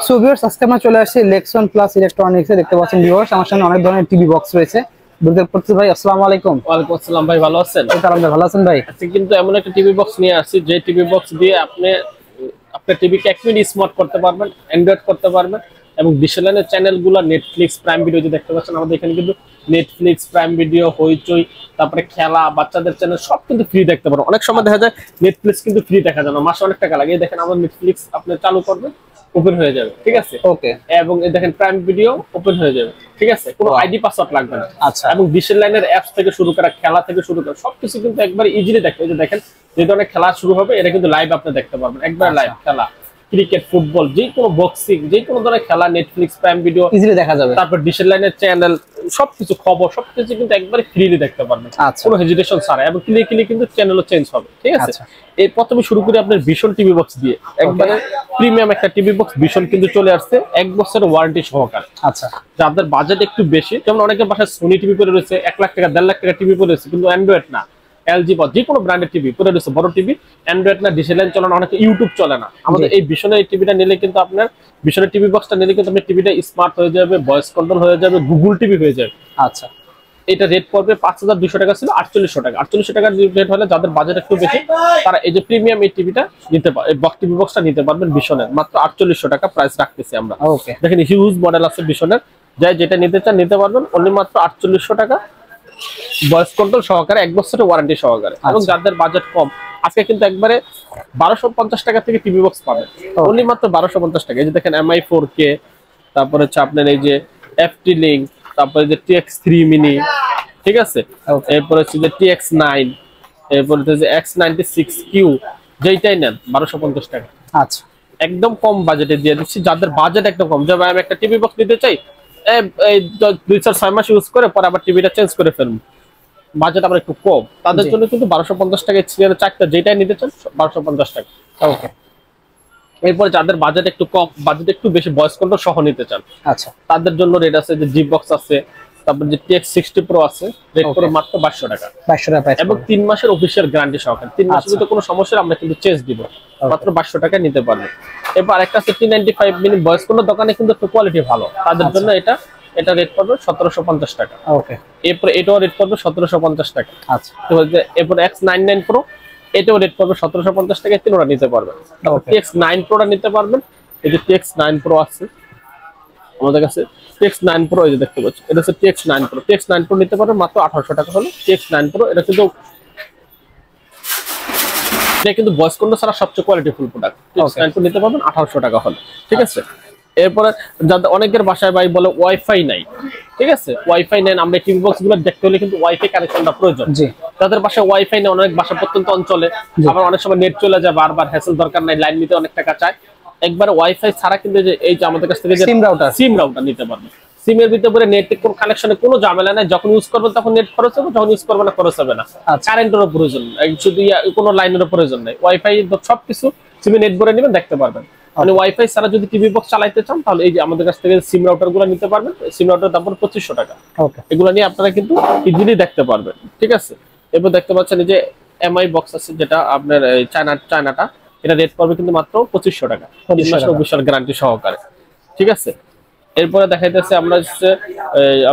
So viewers, আজকে আমরা চলে আসছি লেক্সন প্লাস ইলেকট্রনিক্সে। দেখতে পাচ্ছেন ভিউয়ার্স, আমার সামনে অনেক ধরনের টিভি বক্স রয়েছে। বুঝতে পারছি ভাই, আসসালামু আলাইকুম। ওয়ালাইকুম আসসালাম ভাই, ভালো আছেন? আলহামদুলিল্লাহ, ভালো আছেন ভাই? আজকে কিন্তু এমন একটা টিভি বক্স নিয়ে আসছি যে টিভি বক্স দিয়ে আপনি আপনার টিভিকে 1 মিনিট স্মার্ট করতে পারবেন, অ্যান্ড্রয়েড করতে পারবেন এবং ডিসেলানের চ্যানেলগুলো নেটফ্লিক্স, প্রাইম ভিডিও যে দেখতে পাচ্ছেন আমাদের এখানে কিন্তু নেটফ্লিক্স, প্রাইম ভিডিও, হইচই, তারপরে খেলা, বাচ্চাদের চ্যানেল সব কিন্তু ফ্রি দেখতে পারবেন। অনেক সময় দেখা যায় নেটফ্লিক্স কিন্তু ফ্রি দেখা যায় না, মাসে অনেক টাকা লাগে। দেখেন আমার নেটফ্লিক্স আপনি চালু করবেন, ওপেন হয়ে যাবে, ঠিক আছে? ওকে। এবং এই দেখেন প্রাইম ভিডিও ওপেন হয়ে যাবে, ঠিক আছে? কোনো আইডি পাসওয়ার্ড লাগবে না। আচ্ছা। এবং ডিসেল লাইনের অ্যাপস থেকে শুরু করা, খেলা থেকে শুরু করা সবকিছু কিন্তু একবার ইজিলি দেখতে। এই যে দেখেন, যে ধরনের খেলা শুরু হবে এটা কিন্তু লাইভ আপনি দেখতে পারবেন, একবার লাইভ খেলা, ক্রিকেট, ফুটবল, যে কোনো বক্সিং, যে কোনো ধরনের খেলা নেটফ্লিক্স, প্রাইম ভিডিও ইজিলি দেখা যাবে। তারপর ডিসেল লাইনের চ্যানেল, সবকিছু খবর সবকিছু কিন্তু একবারে ফ্রিলি দেখতে পারবেন, কোনো হেজিটেশন ছাড়া। এবং ক্লিক কিন্তু চ্যানেলও চেঞ্জ হবে, ঠিক আছে? এই প্রথমে শুরু করি আপনার ভিশন টিভি বক্স দিয়ে। একবারে প্রিমিয়াম একটা টিভি বক্স ভিশন কিন্তু চলে আসছে 1 বছরের ওয়ারেন্টি সহকারে। আচ্ছা। যাদের বাজেট একটু বেশি, যেমন অনেকের বাসায় সোনি টিভি পড়ে রয়েছে, 1 লাখ টাকা 1.5 লাখ টাকা টিভি পড়ে রয়েছে, কিন্তু অ্যান্ড্রয়েড না, এলজি বা যে কোনো ব্র্যান্ডের টিভি পড়ে রয়েছে, বড় টিভি, অ্যান্ড্রয়েড না, ডিসেলাইন চলে না, অনেকে ইউটিউব চলে না। আমাদের এই ভিশনের টিভিটা নিলে কিন্তু আপনার, ভিশনের টিভি বক্সটা নিলে কিন্তু আপনার টিভিটা স্মার্ট হয়ে যাবে, ভয়েস কন্ট্রোল হয়ে যাবে, গুগল টিভি হয়ে যাবে। আচ্ছা। এটা রেট পড়বে 5200 টাকা, ছিল 4800 টাকা। 4800 টাকার রেট হলে যাদের বাজেট একটু বেশি তারা এই যে প্রিমিয়াম এই টিভিটা নিতে পারে, এই বক্স টিভি বক্সটা নিতে পারবেন ভিশনের। মাত্র 4800 টাকা প্রাইস রাখতেছি আমরা। ওকে। দেখেন হিউজ মডেল আছে ভিশনের, যাই যেটা নিতে চান নিতে পারবেন, অনলি মাত্র 4800 টাকা, ভয়েস কন্ট্রোল সহকারে, 1 বছরের ওয়ারেন্টি সহকারে। এবং যাদের বাজেট কম, আজকে কিন্তু একবারে 1250 টাকা থেকে টিভি বক্স পাবেন, অনলি মাত্র 1250 টাকা। এই যে দেখেন MI 4K, তারপরে হচ্ছে আপনার এই যে FT লিঙ্ক, তারপরে যে TX3 মিনি, ঠিক আছে? এরপরে হচ্ছে যে TX9, এরপরে হচ্ছে যে X96Q, যেইটাই নেন 1250 টাকা। আচ্ছা, একদম কম বাজেটে দিয়ে দিচ্ছি যাদের বাজেট একদম কম। যেমন আমি একটা টিভি বক্স নিতে চাই, এই 2-4-6 মাস ইউজ করে পরে আবার টিভিটা চেঞ্জ করে ফেলবো, বাজেট আবার একটু কম, তাদের জন্য কিন্তু 1250 টাকা সিরিয়ালের চারটা যেটাই নিতে চান 1250 টাকা। ওকে। এরপরে যাদের বাজেট একটু কম, বাজেট একটু বেশি, ভয়েস কন্ট্রোল সহ নিতে চান, আচ্ছা, তাদের জন্য রেট আছে যে জি বক্স আছে, তারপর যে TX60 Pro আছে, রেট করে মাত্র 2200 টাকা। 2200 টাকা এবং 3 মাসের অফিসিয়াল গ্যারান্টি সহকারে। 3 মাসের ভিতরে কোনো সমস্যা আমরা কিন্তু চেঞ্জ দিব, মাত্র 2200 টাকা নিতে পারবেন। এরপর আরেকটা আছে T95 মিনি, ভয়েস কোনো দোকানে কিন্তু একটু কোয়ালিটি ভালো, তাদের জন্য এটা রেট পড়বে 1750 টাকা। ওকে। এরপর এটাও রেট পড়বে 1750 টাকা। আচ্ছা। এরপর X99 Pro, এটাও রেট পড়বে 1750 টাকা, তিনটা নিতে পারবেন। TX9 Pro টা নিতে পারবেন, এই যে TX9 Pro আছে আমাদের কাছে, TX9 Pro এই যে দেখতে পাচ্ছেন, এটা হচ্ছে TX9 Pro। TX9 Pro নিতে পারবেন মাত্র 1800 টাকা হলো। TX9 Pro এটা কিন্তু ভয়েস কন্ট্রোল ছাড়া সবচেয়ে কোয়ালিটিফুল প্রোডাক্ট। TX9 Pro নিতে পারবেন 1800 টাকা হলো, ঠিক আছে? এরপরে যাদের অনেকের বাসায় ভাই বলে ওয়াইফাই নাই, ঠিক আছে? ওয়াইফাই নেন, আমরা টিভি বক্স গুলো দেখতে হলে কিন্তু ওয়াইফাই কানেকশনটা প্রয়োজন। যাদের বাসায় ওয়াইফাই নেই, অনেক বাসা প্রত্যন্ত অঞ্চলে, আবার অনেক সময় নেট চলে যায়, বারবার হ্যাসেল দরকার নাই, লাইন নিতে অনেক টাকা চায়, একবার ওয়াইফাই ছাড়া কিন্তু এই যে আমাদের কাছ থেকে সিম রাউটার নিতে পারবেন। সিমের ভিতরে নেট কোন কানেকশনে কোনো ঝামেলা নাই, যখন ইউজ করবেন তখন নেট খরচ হবে, যখন ইউজ করবেন না খরচ হবে না। কারেন্টেরও প্রয়োজন নাই, শুধু কোনো লাইনেরও প্রয়োজন নাই, ওয়াইফাই সবকিছু সিমে নেট ভরে নেবেন, দেখতে পারবেন। মানে ওয়াইফাই ছাড়া যদি টিভি বক্স চালাইতে চান তাহলে এই যে আমাদের কাছ থেকে সিম রাউটার গুলো নিতে পারবেন। সিম রাউটার দাম 2500 টাকা। এগুলো নিয়ে আপনারা কিন্তু ইজিলি দেখতে পারবেন, ঠিক আছে? এরপর দেখতে পাচ্ছেন এই যে MI বক্স আছে, যেটা আপনার চায়নাটা, এটা রেট পড়বে কিন্তু মাত্র 2500 টাকা, 3 মাসের অফিশিয়াল গ্যারান্টি সহকারে, ঠিক আছে? এরপরে দেখাইতেছে আমরা হচ্ছে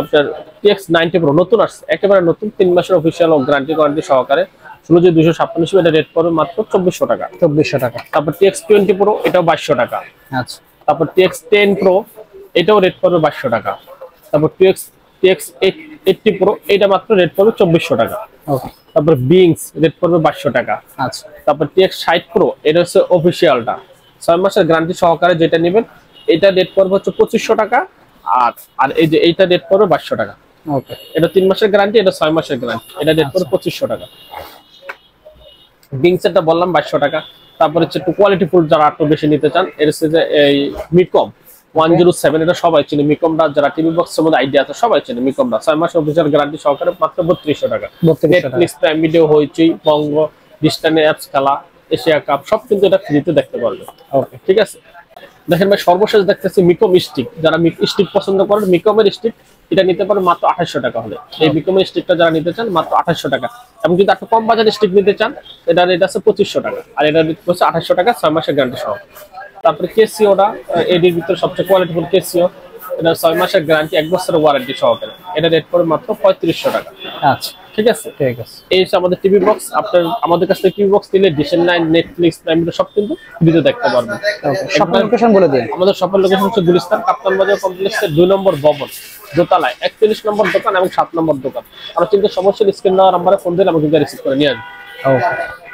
আপনার TX90 Pro, নতুন আসছে, একেবারে নতুন, 3 মাসের অফিশিয়াল গ্যারান্টি সহকারে, 16256, এটা রেট পড়বে মাত্র 2400 টাকা। 2400 টাকা। তারপর TX20 Pro, এটাও 2200 টাকা। আচ্ছা। তারপর TX10 Pro, এটাও রেট পড়বে 2200 টাকা। তারপর TX80 Pro, এটা মাত্র রেট পড়বে 2400 টাকা। ওকে। তারপর বিংস রেট পড়বে 2200 টাকা। আচ্ছা। তারপর TX60 Pro, এটা হচ্ছে অফিশিয়ালটা, 6 মাসের গ্যারান্টি সহকারে যেটা নেবেন, এটা রেট পড়বে হচ্ছে 2500 টাকা। আর এই যে এইটা রেট পড়বে 2200 টাকা। ওকে। এটা 3 মাসের গ্যারান্টি, এটা 6 মাসের গ্যারান্টি, এটা রেট পড়বে 2500 টাকা। বিংস এটা বললাম 2200 টাকা। তারপর হচ্ছে একটু কোয়ালিটিফুল যারা একটু বেশি নিতে চান, এর হচ্ছে যে এই মিকম 107, এটা সবাই চিনে। মিকমটা যারা টিভি বক্সের মধ্যে আইডিয়া আছে সবাই চিনে মিকমটা, 6 মাস অফিসিয়াল গ্যারান্টি সহকারে মাত্র 3200 টাকা। নেটফ্লিক্স, প্রাইম ভিডিও, হইচই, বঙ্গ, ডিস্টানে অ্যাপস, খেলা, এশিয়া কাপ সব কিন্তু এটা ফ্রিতে দেখতে পারবে। ওকে, ঠিক আছে? দেখেন ভাই, সর্বশেষ দেখতেছি মিকম স্টিক, যারা স্টিক পছন্দ করেন, মিকমের স্টিক এটা নিতে পারেন মাত্র 2800 টাকা হলে। এই মিকমের স্টিকটা যারা নিতে চান মাত্র 2800 টাকা। এবং যদি একটু কম বাজারের স্টিক নিতে চান, এটা রেট আছে 2500 টাকা, আর এটা হচ্ছে 2800 টাকা, 6 মাসের গ্যারান্টি সহ। তারপরে কেসিওটা এডির ভিতরে সবচেয়ে কোয়ালিটিফুল কেসিও, এটা 6 মাসের গ্যারান্টি, 1 বছরের ওয়ারেন্টি সহকারে। এটা রেট পড়ে মাত্র 3500 টাকা। আচ্ছা ঠিক আছে, ঠিক আছে। এই হচ্ছে আমাদের টিভি বক্স। আপনার আমাদের কাছ থেকে টিভি বক্স নিলে ডিশেন 9, নেটফ্লিক্স, প্রাইম ভিডিও সব কিন্তু ফ্রিতে দেখতে পারবেন। শপের লোকেশন বলে দিন। আমাদের শপের লোকেশন হচ্ছে গুলিস্তান কাপ্তান বাজার কমপ্লেক্সের 2 নম্বর ভবন, দোতলায় 41 নম্বর দোকান এবং 7 নম্বর দোকান। আর কিন্তু সমস্যা স্ক্রিন দেওয়ার নাম্বারে ফোন দিলে আমাকে রিসিভ করে নিয়ে আসবে। ওকে।